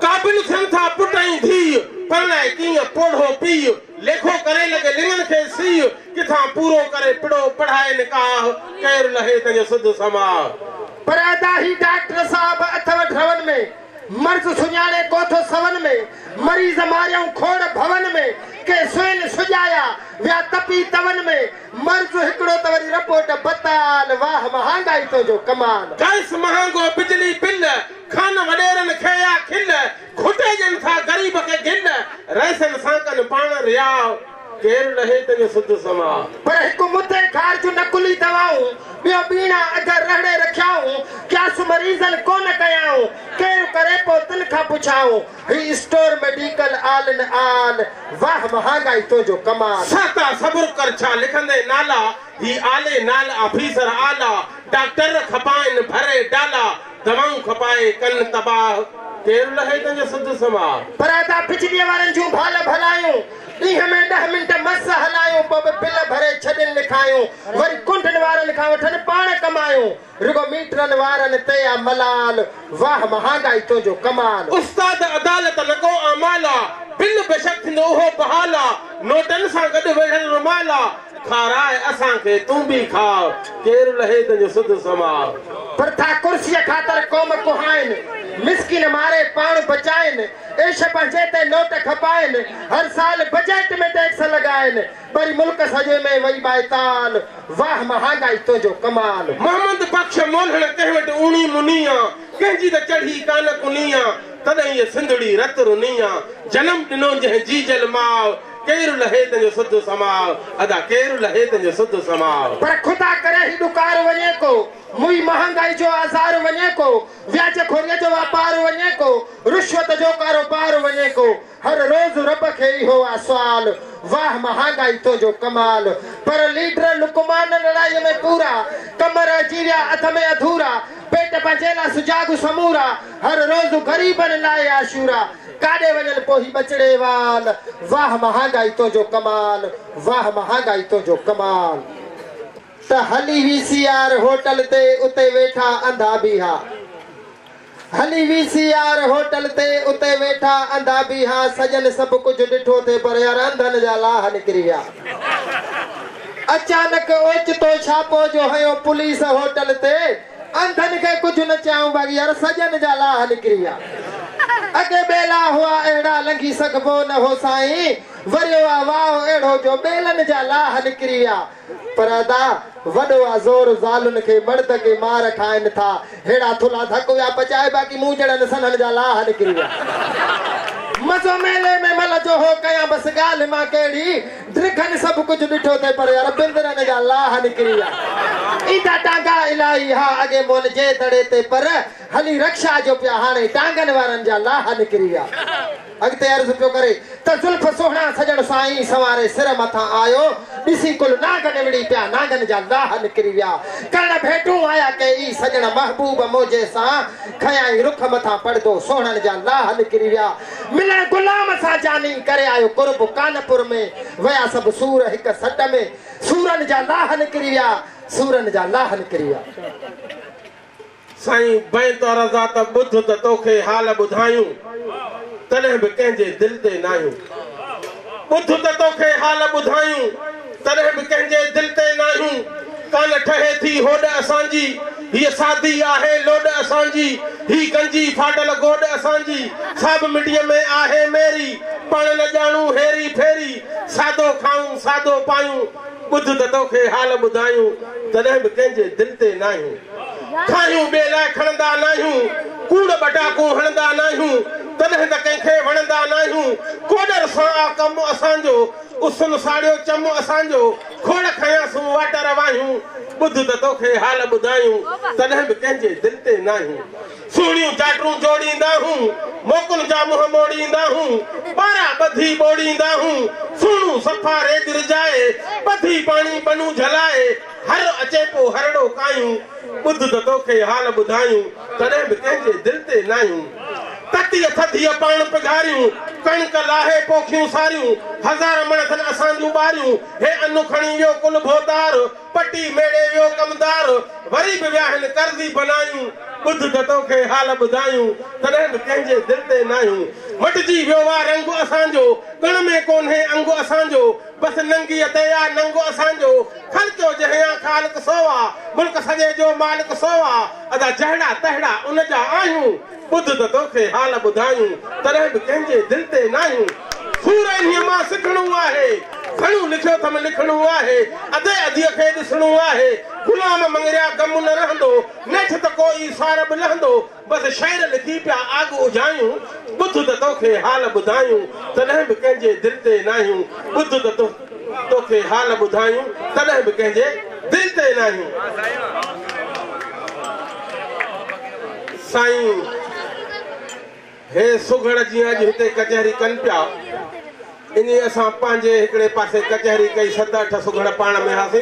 काबिल थियन था पुटई धी परणाए कीअं पोढ़ो पीउ लेखो करे लगे लिंगन खे सी किथां पूरो करे पिड़ो पढ़ाए निकाह केर लहे तंहिंजो सुध समाह पर अदा ही डॉक्टर साहब अथव ढवन में मर्ज सुञाणे कोठो सवन में मरीज मारियऊं खोड़ भवन में के सुइन सुजाया व्या तपी तवन में मर्ज हिकड़ो तवरी रिपोर्ट बताल वाह महांगाई तो जो कमाल गैस महांगो बिजली बिल खान वडेरन खेया खिल खुटे जन था गरीब के गिल रैसन सांकन पाण रियाव केर लहे तंहिंजो सुध समाह पर हिकु मुद्दे खारज नकुली दवाऊं बियो बीना अगर रहड़े रखियाऊं क्या सु मरीजन कोन कयाऊं केर करे पो तिन खां पुछाऊं ही स्टोर मेडिकल आल न आल वाह महांगाई तो जो कमाल साता सब्र कर छा लिखंदे नाला ही आले नाल ऑफिसर आला डॉक्टर खपाइन भरे डाला दवाऊं खपाए कन तबाह केर लहे तंहिंजो सुध समाह पर अदा बिजली वारन जूं भाल भलायूं ॾींहं में 10 मिंट मस हलायूं पोइ बि बिल भरे छॾनि लिखायूं वरी कुंडन वारनि खां वठनि पाण कमायूं रुगो मीटरनि वारनि ते आ मलाल वाह महांगाई तो जो कमाल उस्ताद अदालत लॻो अमाला बिल बेशक थींदो उहो बहाला नोटनि सां गॾु वेठल रुमाला खाराए असांखे तूं बि खा केर लहे तंहिंजो सुध समाह पर था कुर्सीअ ख़ातिर क़ौम कुहाइनि मिस्किन मारे पाण बचाइनि ऐश पंहिंजे ते नोट खपाइनि हर साल बजट में टैक्स लॻाइनि वरी मुल्क सॼे में वई बाइताल वाह महांगाई तो जो कमाल मोहम्मद बख्श मोलहण कंहिं वटि ऊणी मुनिया कंहिंजी त चढ़ी कान कुनिया तॾहिं ये सिंधड़ी रत रुनिया जनम ॾिनो जंहिं जीजल माउ केर लहे तंहिंजो सुध समाह अदा केर लहे तंहिंजो सुध समाह पर खुदा करे ही ॾुकार वञे को मुई महंगाई जो आज़ार वञे को व्याज खोरीअ जो वापार वञे को रिश्वत जो कारोबार वञे को हर रोज रब खे इहो आहे सुवाल वाह महांगाई तो जो कमाल पर लीडर लुकमान लड़ाई में पूरा कमर जीरिया अथ में अधूरा पेट पंजेला सुजाग समूरा हर रोज गरीबन लाए आशूरा काडे वजन पोही बचड़े वाल वाह महंगाई तो जो कमाल वाह महंगाई तो जो कमाल त हली वीसीआर होटल ते उते वेठा अंधा बीहा हली वीसीआर होटल ते उते वेठा अंधा बीहा सजन सब कुछ डिठो थे पर यार अंधन जा लाह निकरी विया अचानक ओचितो छापो जो हयो पुलिस होटल ते अंधन के कुछ न चाहूं बागी यार सजन जा लाह निकरी विया अगे बेला हुआ एड़ा लंघी सकबो न हो साईं वरियो आ वाह एड़ो जो बेलन जा लाह निकरी विया पर अदा वडो आ जोर जालुन के मर्द के मार खाइन था हेड़ा थुला धक या बचाए बाकी मुंह जड़न सनन जा लाह निकरी विया मजो मेले में मल जो हो कया बस गाल मां केड़ी द्रिखन सब कुछ डिठो थे पर यार बिंदरन जा लाह निकरी विया इंदा टांगा इलाही हा अगे मोन जे दड़े ते पर हली रक्षा जो पिया हाने टांगन वारन जा लाह निकरी विया अगते अर्ज पियो करे त जुल्फ सोहणा सजण साईं सवारे सिर मथा आयो दिसी कुल नाग निवड़ी पिया नागन जा लाह निकरी विया कर्ण भेटू आया के ई सजण महबूब मोजे सा खयाई रुख मथा पड़दो सोहणन जा लाह निकरी विया मिलन गुलाम सा जानी करे आयो कुर्ब कानपुर में वया सब सूर हिक सट में सूरन जा लाह निकरी विया सूरन जा लाह निकरी विया साईं बै तो रज़ा त बुध त तोखे हाल ॿुधायूं तॾहिं बि कंहिंजे दिल ते नायूं बुध त तोखे हाल ॿुधायूं तॾहिं बि कंहिंजे दिल ते नायूं कान ठहे थी होॾ असांजी हीअ सादी आहे लोॾ असांजी ही गंजी फाटल गोॾ असांजी सभु मिटीअ में आहे मेरी पाण न ॼाणूं हेरी फेरी सादो खाऊं सादो पायूं बुध त तोखे हाल ॿुधायूं तॾहिं बि कंहिंजे दिल ते नायूं खायूं ॿिए लाइ खणंदा नाहियूं कूड़ बटाकूं हणंदा नाहियूं तॾहिं त कंहिंखे वणंदा नाहियूं कोडर सां आ कमु असांजो उसन साड़ियो चमु असांजो खोड़ खयासूं वाटर वाहियूं बुध त तोखे हाल ॿुधायूं तॾहिं बि कंहिंजे दिल ते नाहियूं सुहिणियूं चाटरूं जोड़ींदा हूं मोकुन जा मुंह मोड़ींदा हूं ॿारहं ॿधी ॿोड़ींदा हूं सुहिणूं सफ़ा रेत रिजाए ॿधी पाणी बनूं झलाए हर अचे पोइ हरड़ो कायूं बुध त तोखे हाल ॿुधायूं तॾहिं बि कंहिंजे दिल ते नाहियूं ततीअ थधीअ पाण पिघारियूं कणिक लाहे पोखियूं सारियूं हज़ार मणथन असांजूं ॿारियूं हे अनु खणी वियो कुल भोतार पटी मेड़े वियो कमदार वरी बि विया आहिनि कर्ज़ी बनायूं बुध त तोखे हाल ॿुधायूं तॾहिं बि कंहिंजे दिलि ते न आहियूं मटिजी वियो आहे रंग असांजो कण में कोन्हे अंग असांजो बसि नंगी दया नंगो असांजो ख़र्चो जहिया ख़ालिक सोवा मुल्क सॼे जो मालिक सोवा अदा जहिड़ा तहिड़ा उन जा आहियूं बुध त तोखे हाल ॿुधायूं तॾहिं बि कंहिंजे दिलि ते न आहियूं सूर इन्हीअ मां सिखणो आहे घणो लिखियो अथम लिखणो आहे अधे अधीअ खे ॾिसणो आहे गुलाम मंगरिया गम न रहंदो नेठ त कोई सार बि लहंदो बसि शहर लिखी पिया आग उजायूं बुध त तोखे हाल ॿुधायूं तॾहिं बि कंहिंजे दिलि ते न आहियूं बुध त तोखे हाल ॿुधायूं तॾहिं बि कंहिंजे दिलि ते न आहियूं साईं हे सुघड़ जीअं अॼु हिते कचहरी कनि पिया इन असां पंहिंजे हिकिड़े पासे कचहरी कई 7-8 सुघड़ पाण में हासीं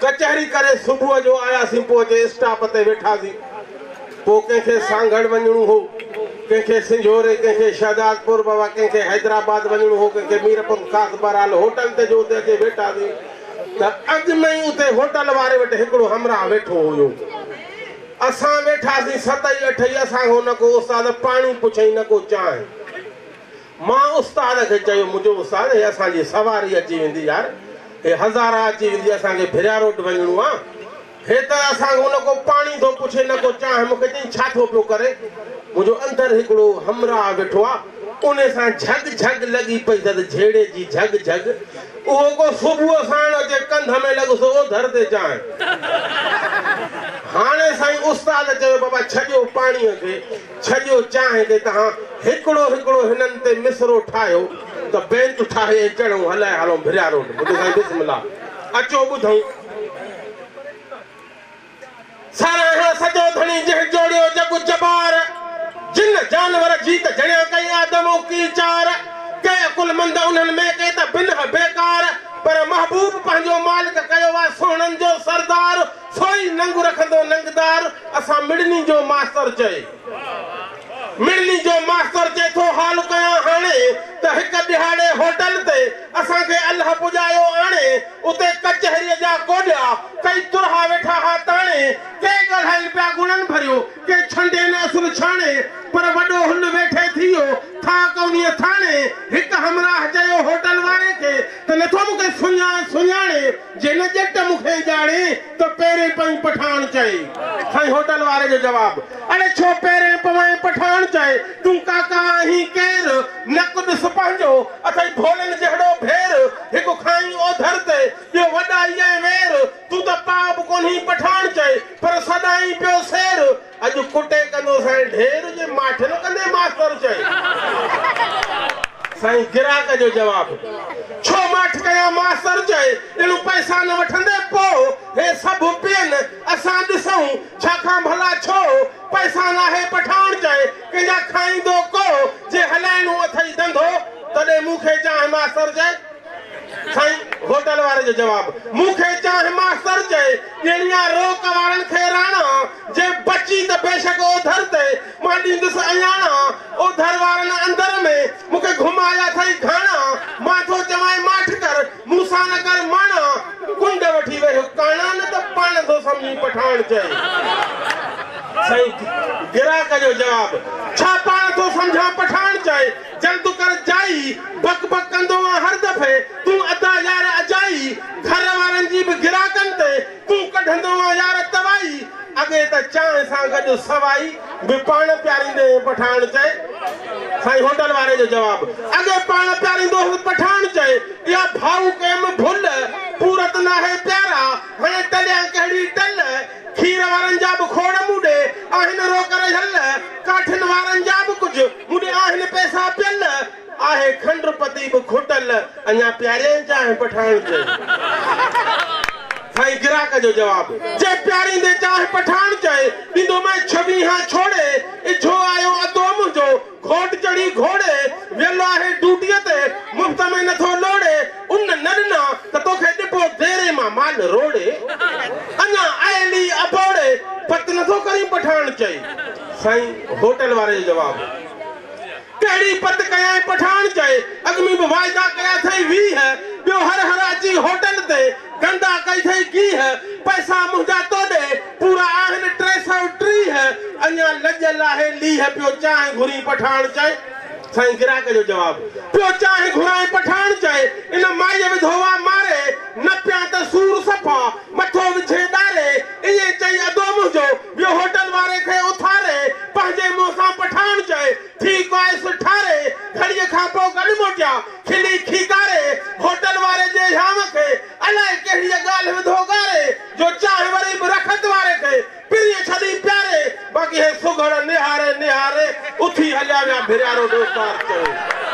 कचहरी करे सुबुह जो आयासीं पोइ जे स्टाफ ते वेठासीं पोइ कंहिंखे सांगड़ वञिणो हो कंहिंखे सिंझोरे कंहिंखे शहजादपुर बाबा कंहिंखे हैदराबाद वञिणो हो कंहिंखे मीरपुर ख़ासि बहरहाल होटल ते जो उते अचे वेठासीं त अॻु में ई उते होटल वारे वटि हिकिड़ो हमराह वेठो हुयो असां वेठासीं 7-8 असांखो न को उस्ताद पाणी पुछई न को चांहि मां उस्ताद खे चयो मुंहिंजो उस्ताद हे असांजी सवारी अची वेंदी यार हे हज़ारा अची वेंदी असांखे भिरिया रोड वञिणो आहे हे त असांखो न को पाणी थो पुछे न को चांहि मूंखे चई छा थो पियो करे मुंहिंजो अंदरि हिकिड़ो हमराह वेठो आहे उन सां झग झग लॻी पई त झेड़े जी झग झग उहो को सुबुह साण अचे कंध में लॻुसि ओधर ते चांहि हाणे साईं उस्ताद चयो बाबा छॾियो पाणीअ खे छॾियो चांहि खे तव्हां हिकिड़ो हिकिड़ो हिननि ते मिसरो ठाहियो त बेंच ठाहे चढ़ूं हलाए हलूं भिरिया रोड ॿुधो साईं बिस्मिल्लाह अचो ॿुधूं सारा सॼो धणी जंहिं जोड़ियो जग जबार जिन जानवर जीत जणिया कई आदमो की चार के अकुलमंद उन्हनि में के त बिन बेकार पर महबूब पंहिंजो मालिक कयो आहे सोननि जो सरदार सोई नंग रखंदो नंगदार असां मिड़नी जो मास्टर चए मिड़नी जो मास्टर चए थो हाल कयां हाणे त हिक दिहाड़े होटल ते असांखे अल्लाह पुॼायो आणे उते कचहरीअ जा कोॾिया कई तुरहा वेठा हा ताणे के ॻाल्हाइनि पिया गुणनि भरियो के छंडे न असुल छाणे पर वॾो हुन वेठे थियो था कौनीअ थाणे हिकु हमराह चयो होटल वारे खे त नथो मूंखे सुञाणे जे न ॼट मूंखे ॼाणे त पहिरें पई पठाण चए साईं होटल वारे जो जवाबु अड़े छो पहिरें पवई पठाण चए तूं काका आहीं केरु नक ॾिस पंहिंजो अथई भोलनि जहिड़ो भेर हिकु खाई ओधर ते ॿियो वॾा इहे वेर तूं त पाप कोन्ही पठाण चए पर सदाई पियो शेर अॼु कुटे कंदो साईं ढेर जे माठ न कंदे मास्टर चए साईं गिराक जो जवाबु छो माठ कया मास्टर चए एड़ो पैसा न वठंदे पोइ हे सभु पियनि असां ॾिसूं छाकां भला छो पैसा नाहे पठाण चए कंहिंजा खाईंदो को जे हलाइणो अथई धंधो तॾहिं मूंखे चाहे मास्टर चए साईं होटल वारे जो जवाबु मूंखे चाहे मास्टर चए ॾेणिया रोक वारनि खे राणा जे बची त बेशक ओधर ते मां ॾींदुसि अयाणा ओधर वारनि अंदर में मूंखे घुमाया अथई घाणा मां थो चवां माठ कर मूंसां न कर माणा कुंड वठी वियो काणा न त पाण थो सम्झी पठाण चए साईं गिराक जो जवाबु छा पाण थो सम्झां पठाण चए जल्द कर जाई बक बक कंदो हर दफ़े तूं अदा यार अजाई घर वारनि जी बि गिराकनि ते तूं कढंदो यार तवाई अॻे त चांहि सां गॾु सवाई बि पाण प्यारींदे पठाण चए साईं होटल वारे जो जवाबु अॻे पाण प्यारींदो पठाण चए इहा भाऊ कंहिं भुल पूरत नाहे प्यारा हाणे टलिया कहिड़ी टल खीर वारनि जा बि खोड़ मुॾे आहिनि रोक हल काठिन वारनि जा बि कुझु मुॾे आहिनि पैसा पियल आहे खंडपति बि खुटल अञा प्यारे चाहे पठाण चए साईं गिराक जो जवाबु जे प्यारींदे चाहे पठाण चए ॾींदो मैं 26 छोड़े इछो आयो अदो मुंहिंजो घोट चढ़ी घोड़े वेलो आहे ड्यूटीअ ते मुफ़्त में नथो लोड़े उन न ॾिना त तोखे ॾिबो देरे मां माल रोड़े अञा आयली अबोड़े पत नथो करी पठाण चई साईं होटल वारे जो जवाबु कहिड़ी पत कयां पठाण चए अॻु में बि वाइदा कया अथई 20 ॿियो हर अची होटल ते गंदा कई थई की है पैसा मुझा तो दे पूरा आहन 330 है अन्या लजल है ली है पियो चाहे घुरी पठान चाहे साईं गिराक जो जवाब पियो चाहे घुराए पठान चाहे इन माई विधोवा मारे न पिया त सूर सफा मथो विछे डारे इए चई अदो मुझो यो होटल वारे खे उथारे पंहिंजे मुंह सां पठान चाहे ठीक आहे सुठारे घड़ीअ खां पोइ गॾु मोटिया खिली खीकारे होटल वारे जे जाम खे अलाए कहिड़ी ॻाल्हि विधो गारे जो चाहे वरी बि रखत वारे खे पिरीअ छॾी प्यारे बाक़ी हे सुघड़ निहारे निहारे उथी हलिया विया भिरारो दोस्तार चयो